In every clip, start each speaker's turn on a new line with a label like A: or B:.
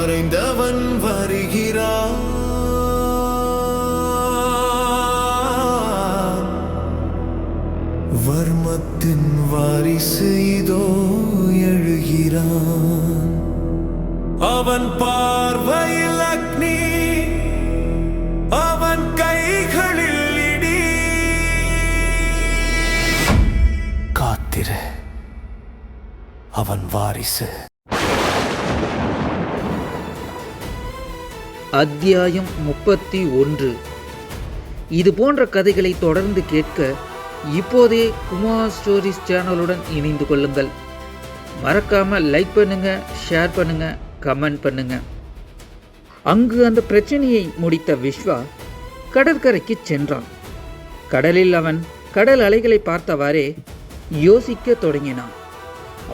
A: மறைந்தவன் வருகிறான். வர்மத்தின் வாரிசு இதோ எழுகிறான். அவன் பார்வையில் அக்னி, அவன் கைகளில் இடி. காத்திரு, அவன் வாரிசு.
B: அத்தியாயம் 31. இது போன்ற கதைகளை தொடர்ந்து கேட்க இப்போதே குமார் ஸ்டோரிஸ் சேனலுடன் இணைந்து கொள்ளுங்கள். மறக்காம லைக் பண்ணுங்க, ஷேர் பண்ணுங்க, கமெண்ட் பண்ணுங்க. அங்கு அந்த பிரச்சனையை முடித்த விஸ்வா கடற்கரைக்கு சென்றான். கடலில் அவன் கடல் அலைகளை பார்த்தவாறே யோசிக்க தொடங்கினான்.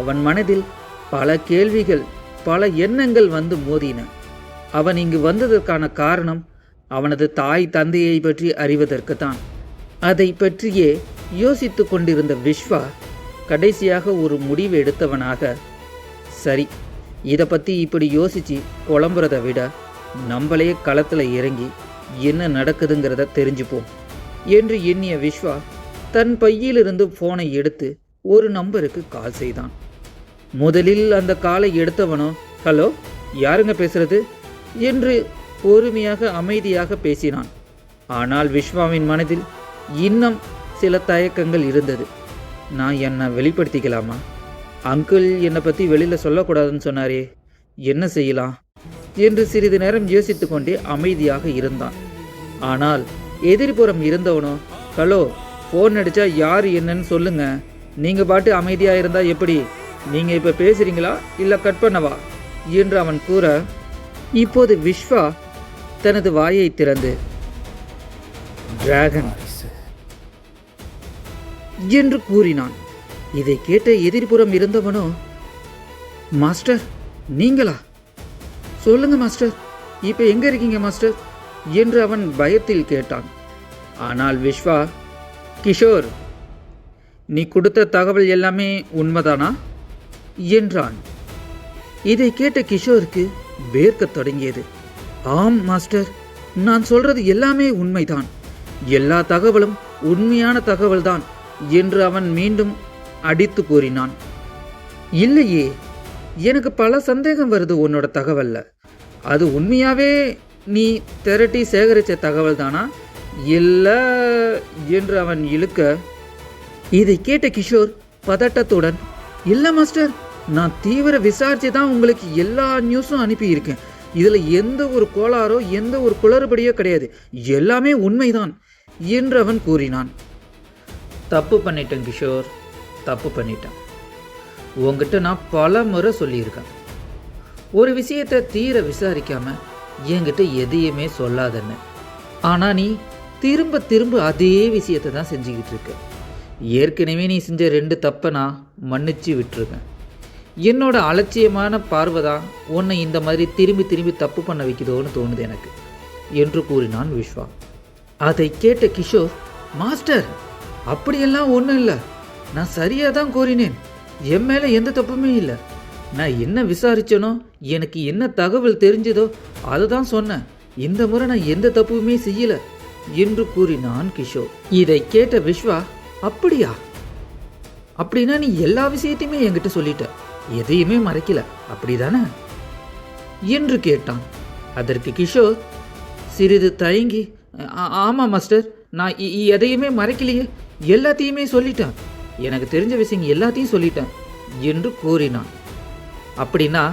B: அவன் மனதில் பல கேள்விகள், பல எண்ணங்கள் வந்து மோதின. அவன் இங்கு வந்ததற்கான காரணம் அவனது தாய் தந்தையை பற்றி அறிவதற்கு தான். அதை பற்றியே யோசித்து கொண்டிருந்த விஸ்வா கடைசியாக ஒரு முடிவு எடுத்தவனாக, சரி, இதை பற்றி இப்படி யோசித்து குழம்புறதை விட நம்மளே களத்தில் இறங்கி என்ன நடக்குதுங்கிறத தெரிஞ்சுப்போம் என்று எண்ணிய விஸ்வா தன் பையிலிருந்து ஃபோனை எடுத்து ஒரு நம்பருக்கு கால் செய்தான். முதலில் அந்த காலை எடுத்தவனோ, ஹலோ, யாருங்க பேசுறது என்று பொறுமையாக அமைதியாக பேசினான். ஆனால் விஸ்வாவின் மனதில் இன்னும் சில தயக்கங்கள் இருந்தது. நான் என்னை வெளிப்படுத்திக்கலாமா? அங்கிள் என்னை பற்றி வெளியில் சொல்லக்கூடாதுன்னு சொன்னாரே, என்ன செய்யலாம் என்று சிறிது நேரம் யோசித்து கொண்டே அமைதியாக இருந்தான். ஆனால் எதிர்ப்புறம் இருந்தவனோ, ஹலோ, ஃபோன் அடித்தா யார் என்னன்னு சொல்லுங்க, நீங்கள் பாட்டு அமைதியாக இருந்தால் எப்படி? நீங்கள் இப்போ பேசுகிறீங்களா இல்லை கட் பண்ணவா என்று அவன் கூற, இப்போது விஸ்வா தனது வாயை திறந்து டிராகன் என்று கூறினான். இதை கேட்ட எதிர்ப்புறம் இருந்தவனோ, மாஸ்டர் நீங்களா? சொல்லுங்க மாஸ்டர், இப்போ எங்க இருக்கீங்க மாஸ்டர் என்று அவன் பயத்தில் கேட்டான். ஆனால் விஸ்வா, கிஷோர், நீ கொடுத்த தகவல் எல்லாமே உண்மைதானா என்றான். இதை கேட்ட கிஷோருக்கு வேர்க்கத் தொடங்கியது. ஆம் மாஸ்டர், நான் சொல்றது எல்லாமே உண்மைதான், எல்லா தகவலும் உண்மையான தகவல்தான் என்று அவன் மீண்டும் அடித்து கூறினான். இல்லையே, எனக்கு பல சந்தேகம் வருது உன்னோட தகவல்ல. அது உண்மையாவே நீ திரட்டி சேகரித்த தகவல் தானா இல்லை என்று அவன் இழுக்க, இதை கேட்ட கிஷோர் பதட்டத்துடன், இல்லை மாஸ்டர், நான் தீவிர விசாரிச்சு தான் உங்களுக்கு எல்லா நியூஸும் அனுப்பியிருக்கேன். இதில் எந்த ஒரு கோளாறோ எந்த ஒரு குளறுபடியோ கிடையாது, எல்லாமே உண்மைதான் என்று அவன் கூறினான். தப்பு பண்ணிட்டேன் கிஷோர், தப்பு பண்ணிட்டேன். உங்ககிட்ட நான் பல முறை சொல்லியிருக்கேன், ஒரு விஷயத்தை தீர விசாரிக்காம என்கிட்ட எதையுமே சொல்லாதன்னு. ஆனால் நீ திரும்ப திரும்ப அதே விஷயத்தை தான் செஞ்சுக்கிட்டு இருக்க. ஏற்கனவே நீ செஞ்ச 2 தப்பை நான் மன்னிச்சு விட்டுருக்கேன். என்னோட அலட்சியமான பார்வை தான் உன்னை இந்த மாதிரி திரும்பி திரும்பி தப்பு பண்ண வைக்குதோன்னு தோணுது எனக்கு என்று கூறினான் விஸ்வா. அதை கேட்ட கிஷோர், மாஸ்டர், அப்படியெல்லாம் ஒன்றும் இல்லை, நான் சரியாக தான் கூறினேன், என் மேலே எந்த தப்புமே இல்லை. நான் என்ன விசாரிச்சனோ, எனக்கு என்ன தகவல் தெரிஞ்சதோ அதை தான் சொன்னேன். இந்த முறை நான் எந்த தப்புமே செய்யலை என்று கூறினான் கிஷோர். இதை கேட்ட விஸ்வா, அப்படியா? அப்படின்னா நீ எல்லா விஷயத்தையுமே என்கிட்ட சொல்லிட்ட, எதையுமே மறைக்கல, அப்படிதானே என்று கேட்டான். அதற்கு கிஷோர் சிறிது தயங்கி, ஆமாம் மாஸ்டர், நான் எதையுமே மறைக்கலையே, எல்லாத்தையுமே சொல்லிட்டேன், எனக்கு தெரிஞ்ச விஷயம் எல்லாத்தையும் சொல்லிட்டேன் என்று கூறினான். அப்படின்னா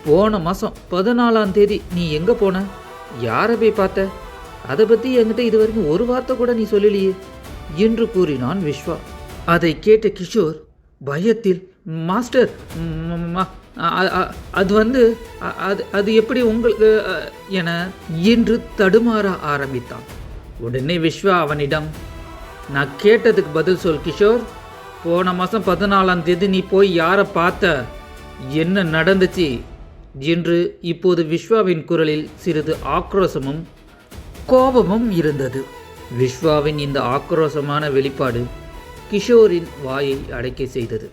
B: போன மாதம் 14ஆம் தேதி நீ எங்கே போன, யாரை போய் பார்த்த, அதை பற்றி என்கிட்ட இது வரைக்கும் ஒரு வார்த்தை கூட நீ சொல்லலையே என்று கூறினான் விஸ்வா. அதை கேட்ட கிஷோர் பயத்தில், மாஸ்டர், அது வந்து அது எப்படி உங்களுக்கு என என்று தடுமாற ஆரம்பித்தான். உடனே விஸ்வா அவனிடம், நான் கேட்டதுக்கு பதில் சொல் கிஷோர், போன மாதம் 14ஆம் தேதி நீ போய் யாரை பார்த்த, என்ன நடந்துச்சு என்று இப்போது விஸ்வாவின் குரலில் சிறிது ஆக்ரோஷமும் கோபமும் இருந்தது. விஸ்வாவின் இந்த ஆக்ரோஷமான வெளிப்பாடு கிஷோரின் வாயை அடைக்க செய்தது.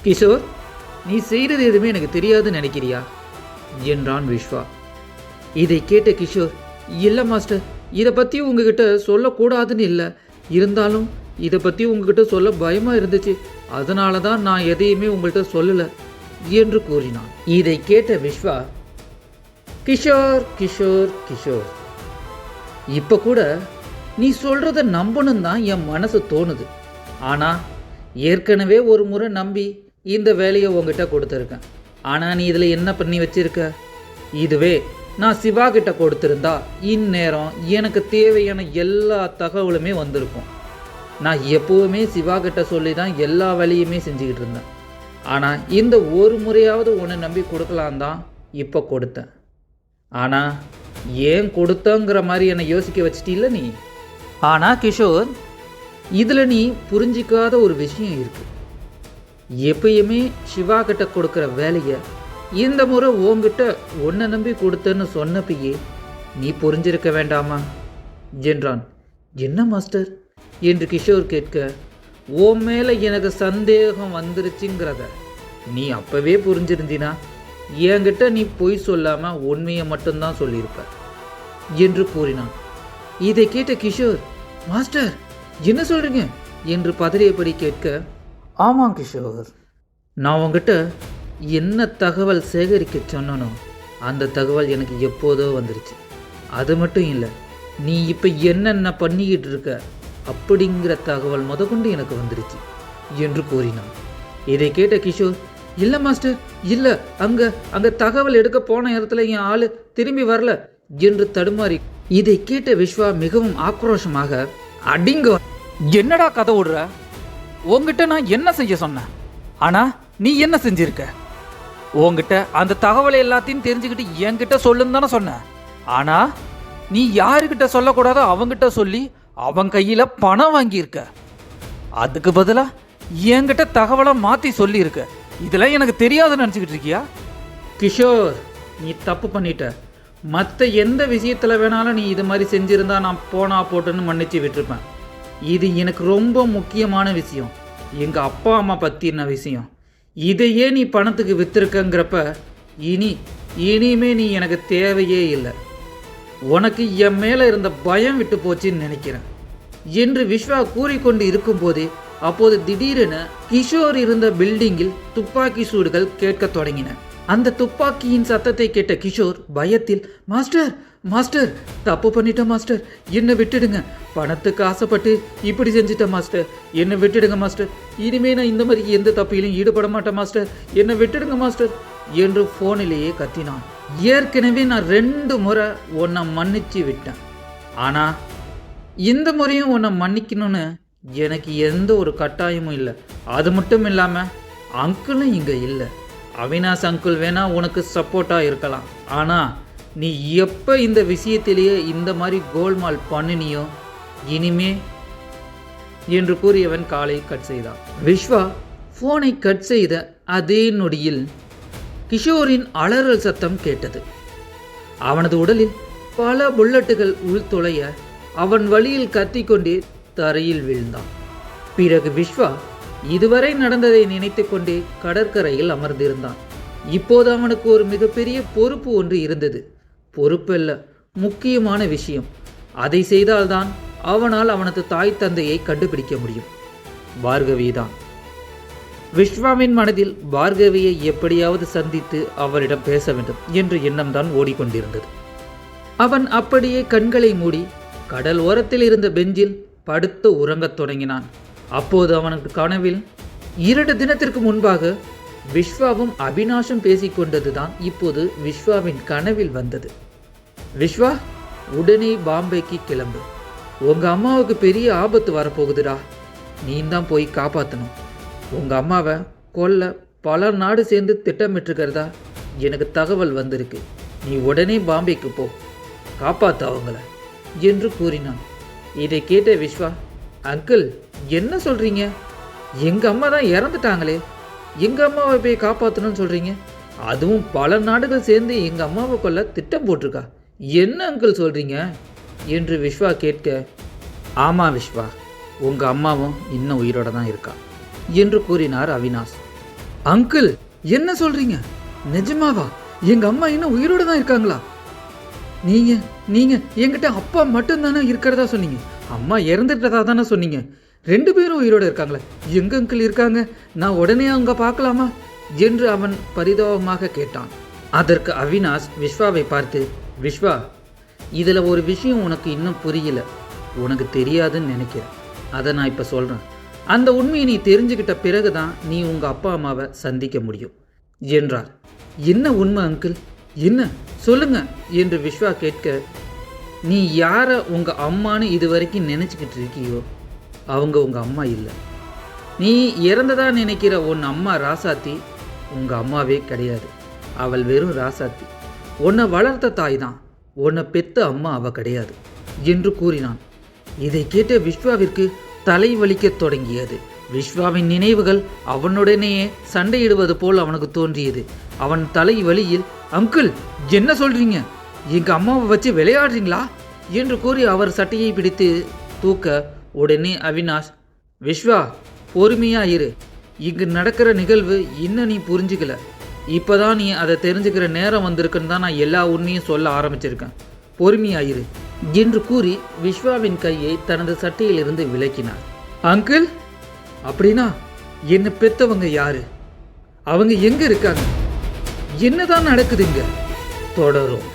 B: கிஷோர், நீ செய்கிறது எதுவுமே எனக்கு தெரியாதுன்னு நினைக்கிறியா என்றான் விஸ்வா. இதை கேட்ட கிஷோர், இல்லை மாஸ்டர், இதை பற்றி உங்ககிட்ட சொல்லக்கூடாதுன்னு இல்லை, இருந்தாலும் இதை பற்றி உங்ககிட்ட சொல்ல பயமாக இருந்துச்சு, அதனால தான் நான் எதையுமே உங்கள்கிட்ட சொல்லலை என்று கூறினான். இதை கேட்ட விஸ்வா, கிஷோர் கிஷோர் கிஷோர், இப்போ கூட நீ சொல்கிறத நம்பணும் தான் என் மனசு தோணுது. ஆனால் ஏற்கனவே ஒரு முறை நம்பி இந்த வேலையை உங்ககிட்ட கொடுத்துருக்கேன். ஆனால் நீ இதில் என்ன பண்ணி வச்சிருக்க? இதுவே நான் சிவா கிட்ட கொடுத்துருந்தா இந்நேரம் எனக்கு தேவையான எல்லா தகவலுமே வந்திருக்கும். நான் எப்போவுமே சிவா கிட்ட சொல்லி தான் எல்லா வேலையுமே செஞ்சுக்கிட்டு இருந்தேன். ஆனால் இந்த ஒரு முறையாவது உன்னை நம்பி கொடுக்கலாம் தான் இப்போ கொடுத்தேன். ஆனால் ஏன் கொடுத்தங்கிற மாதிரி என்னை யோசிக்க வச்சிட்டில்ல நீ. ஆனால் கிஷோர், இதில் நீ புரிஞ்சிக்காத ஒரு விஷயம் இருக்குது. எப்பயுமே சிவா கிட்ட கொடுக்குற வேலையை இந்த முறை உன்கிட்ட உன்னை நம்பி கொடுத்தேன்னு சொன்னப்பயே நீ புரிஞ்சிருக்க வேண்டாமா என்றான். என்ன மாஸ்டர் என்று கிஷோர் கேட்க, உன் மேலே எனக்கு சந்தேகம் வந்துருச்சுங்கிறத நீ அப்போவே புரிஞ்சிருந்தினா என்கிட்ட நீ பொய் சொல்லாமல் உண்மையை மட்டும்தான் சொல்லியிருப்ப என்று கூறினான். இதை கேட்ட கிஷோர், மாஸ்டர் என்ன சொல்கிறீங்க என்று பதறியபடி கேட்க, ஆமாம் கிஷோர், நான் உங்ககிட்ட என்ன தகவல் சேகரிக்க சொன்னனோ அந்த தகவல் எனக்கு எப்போதோ வந்துருச்சு. அது மட்டும் இல்லை, நீ இப்போ என்னென்ன பண்ணிக்கிட்டு இருக்க அப்படிங்கிற தகவல் முதற்கொண்டு எனக்கு வந்துருச்சு என்று கூறினான். இதை கேட்ட கிஷோர், இல்லை மாஸ்டர், இல்லை, அங்கே தகவல் எடுக்க போன இடத்துல என் ஆள் திரும்பி வரல என்று தடுமாறி. இதை கேட்ட விஸ்வா மிகவும் ஆக்ரோஷமாக, அடிங்க, என்னடா கதை விடுற? உங்ககிட்ட நான் என்ன செய்ய சொன்னேன்? ஆனால் நீ என்ன செஞ்சிருக்க? உங்ககிட்ட அந்த தகவலை எல்லாத்தையும் தெரிஞ்சுக்கிட்டு என்கிட்ட சொல்லுன்னு தானே சொன்னேன். ஆனால் நீ யாருக்கிட்ட சொல்லக்கூடாதோ அவங்ககிட்ட சொல்லி அவன் கையில் பணம் வாங்கியிருக்க. அதுக்கு பதிலாக என்கிட்ட தகவலை மாற்றி சொல்லியிருக்க. இதெல்லாம் எனக்கு தெரியாதுன்னு நினச்சிக்கிட்டு இருக்கியா? கிஷோர், நீ தப்பு பண்ணிட்ட. மற்ற எந்த விஷயத்தில் வேணாலும் நீ இது மாதிரி செஞ்சுருந்தா நான் போனா போட்டுன்னு மன்னிச்சு விட்டுருப்பேன். இது எனக்கு ரொம்ப முக்கியமான விஷயம், எங்கள் அப்பா அம்மா பற்றின விஷயம். இதையே நீ பணத்துக்கு விற்றுருக்கங்கிறப்ப இனிமே நீ எனக்கு தேவையே இல்லை. உனக்கு என் மேலே இருந்த பயம் விட்டு போச்சுன்னு நினைக்கிறேன் என்று விஸ்வா கூறிக்கொண்டு இருக்கும்போதே அப்போது திடீரென கிஷோர் இருந்த பில்டிங்கில் துப்பாக்கி சூடுகள் கேட்க தொடங்கின. அந்த துப்பாக்கியின் சத்தத்தை கேட்ட கிஷோர் பயத்தில், மாஸ்டர் மாஸ்டர், தப்பு பண்ணிட்டேன் மாஸ்டர், என்னை விட்டுடுங்க, பணத்துக்கு ஆசைப்பட்டு இப்படி செஞ்சுட்டேன் மாஸ்டர், என்னை விட்டுடுங்க மாஸ்டர், இனிமே நான் இந்த மாதிரி எந்த தப்பிலும் ஈடுபட மாட்டேன் மாஸ்டர், என்னை விட்டுடுங்க மாஸ்டர் என்று ஃபோனிலேயே கத்தினான். ஏற்கனவே நான் 2 முறை உன்னை மன்னிச்சு விட்டேன். ஆனால் இந்த முறையும் உன்னை மன்னிக்கணும்னு எனக்கு எந்த ஒரு கட்டாயமும் இல்லை. அது மட்டும் இல்லாமல் அங்கிளும் இங்கே இல்லை. அவினாஷ் அங்கிள் வேணா உனக்கு சப்போர்ட்டாக இருக்கலாம். ஆனால் நீ எப்போ இந்த விஷயத்திலேயே இந்த மாதிரி கோல்மால் பண்ணினியோ இனிமே என்று கூறியவன் காலை கட் செய்தான். விஸ்வா ஃபோனை கட் செய்த அதே நொடியில் கிஷோரின் அலறல் சத்தம் கேட்டது. அவனது உடலில் பல புல்லட்டுகள் உள்துளைய அவன் வழியில் கத்திக்கொண்டே தரையில் வீழ்ந்தான். பிறகு விஸ்வா இதுவரை நடந்ததை நினைத்து கொண்டே கடற்கரையில் அமர்ந்திருந்தான். இப்போது அவனுக்கு ஒரு மிகப்பெரிய பொறுப்பு ஒன்று இருந்தது. பொறுப்பல்ல, முக்கியமான விஷயம். அதை செய்தால்தான் அவனால் அவனது தாய் தந்தையை கண்டுபிடிக்க முடியும். பார்கவிதான். விஸ்வாவின் மனதில் பார்கவியை எப்படியாவது சந்தித்து அவரிடம் பேச வேண்டும் என்ற எண்ணம்தான் ஓடிக்கொண்டிருந்தது. அவன் அப்படியே கண்களை மூடி கடல் ஓரத்தில் இருந்த பெஞ்சில் படுத்து உறங்கத் தொடங்கினான். அப்போது அவனுக்கு கனவில் 2 தினத்திற்கு முன்பாக விஸ்வாவும் அவினாஷும் பேசிக்கொண்டதுதான் இப்போது விஸ்வாவின் கனவில் வந்தது. விஸ்வா, உடனே பாம்பேக்கு கிளம்பு. உங்கள் அம்மாவுக்கு பெரிய ஆபத்து வரப்போகுதுடா. நீ தான் போய் காப்பாற்றணும். உங்கள் அம்மாவை கொல்ல பல நாடு சேர்ந்து திட்டமிட்டுருக்கிறதா எனக்கு தகவல் வந்திருக்கு. நீ உடனே பாம்பேக்கு போ, காப்பாற்ற அவங்கள என்று கூறினான். இதை கேட்ட விஸ்வா, அங்கிள் என்ன சொல்கிறீங்க? எங்கள் அம்மா தான் இறந்துட்டாங்களே, எங்கள் அம்மாவை போய் காப்பாற்றணும்னு சொல்கிறீங்க? அதுவும் பல நாடுகள் சேர்ந்து எங்கள் அம்மாவை கொல்ல திட்டம் போட்டிருக்கா? என்ன அங்கிள் சொல்கிறீங்க என்று விஸ்வா கேட்க, ஆமாம் விஸ்வா, உங்கள் அம்மாவும் இன்னும் உயிரோட தான் இருக்கா என்று கூறினார் அவினாஷ். அங்கிள் என்ன சொல்கிறீங்க? நிஜமாவா? எங்க அம்மா இன்னும் உயிரோட தான் இருக்காங்களா? நீங்க நீங்க என்கிட்ட அப்பா மட்டும்தானே இருக்கிறதா சொன்னீங்க. அம்மா இறந்துட்டதா தானே சொன்னீங்க. 2 பேரும் உயிரோடு இருக்காங்களே. எங்க அங்கிள் இருக்காங்க? நான் உடனே அவங்க பார்க்கலாமா என்று அவன் பரிதாபமாக கேட்டான். அதற்கு அவினாஷ் விஸ்வாவை பார்த்து, விஸ்வா, இதில் ஒரு விஷயம் உனக்கு இன்னும் புரியல, உனக்கு தெரியாதுன்னு நினைக்கிறேன். அதை நான் இப்போ சொல்கிறேன். அந்த உண்மையை நீ தெரிஞ்சுக்கிட்ட பிறகு தான் நீ உங்கள் அப்பா அம்மாவை சந்திக்க முடியும் என்றார். என்ன உண்மை அங்கிள், என்ன சொல்லுங்க என்று விஸ்வா கேட்க, நீ யாரை உங்கள் அம்மானு இது வரைக்கும் நினச்சிக்கிட்டு இருக்கியோ அவங்க உங்கள் அம்மா இல்லை. நீ இறந்ததா நினைக்கிற உன் அம்மா ராசாத்தி உங்கள் அம்மாவே கிடையாது. அவள் வெறும் ராசாத்தி. உன்னை வளர்த்த தாய் தான், உன்னை பெத்த அம்மா அவள் கிடையாது என்று கூறினான். இதை கேட்ட விஸ்வாவிற்கு தலை வலிக்கத் தொடங்கியது. விஸ்வாவின் நினைவுகள் அவனுடனேயே சண்டையிடுவது போல் அவனுக்கு தோன்றியது. அவன் தலை வலியில், அங்கிள் என்ன சொல்றீங்க, எங்கள் அம்மாவை வச்சு விளையாடுறீங்களா என்று கூறி அவர் சட்டையை பிடித்து தூக்க, உடனே அவினாஷ், விஸ்வா பொறுமையா இரு, இங்கு நடக்கிற நிகழ்வு இன்னும் நீ புரிஞ்சுக்கல, இப்போதான் நீ அதை தெரிஞ்சுக்கிற நேரம் வந்திருக்குன்னு தான் நான் எல்லா உண்மையும் சொல்ல ஆரம்பிச்சிருக்கேன், பொறுமையாயிரு என்று கூறி விஸ்வாவின் கையை தனது சட்டையிலிருந்து விலக்கினார். அங்கிள், அப்படின்னா என்னை பெத்தவங்க யாரு, அவங்க எங்க இருக்காங்க, என்னதான் நடக்குதுங்க? தொடரும்.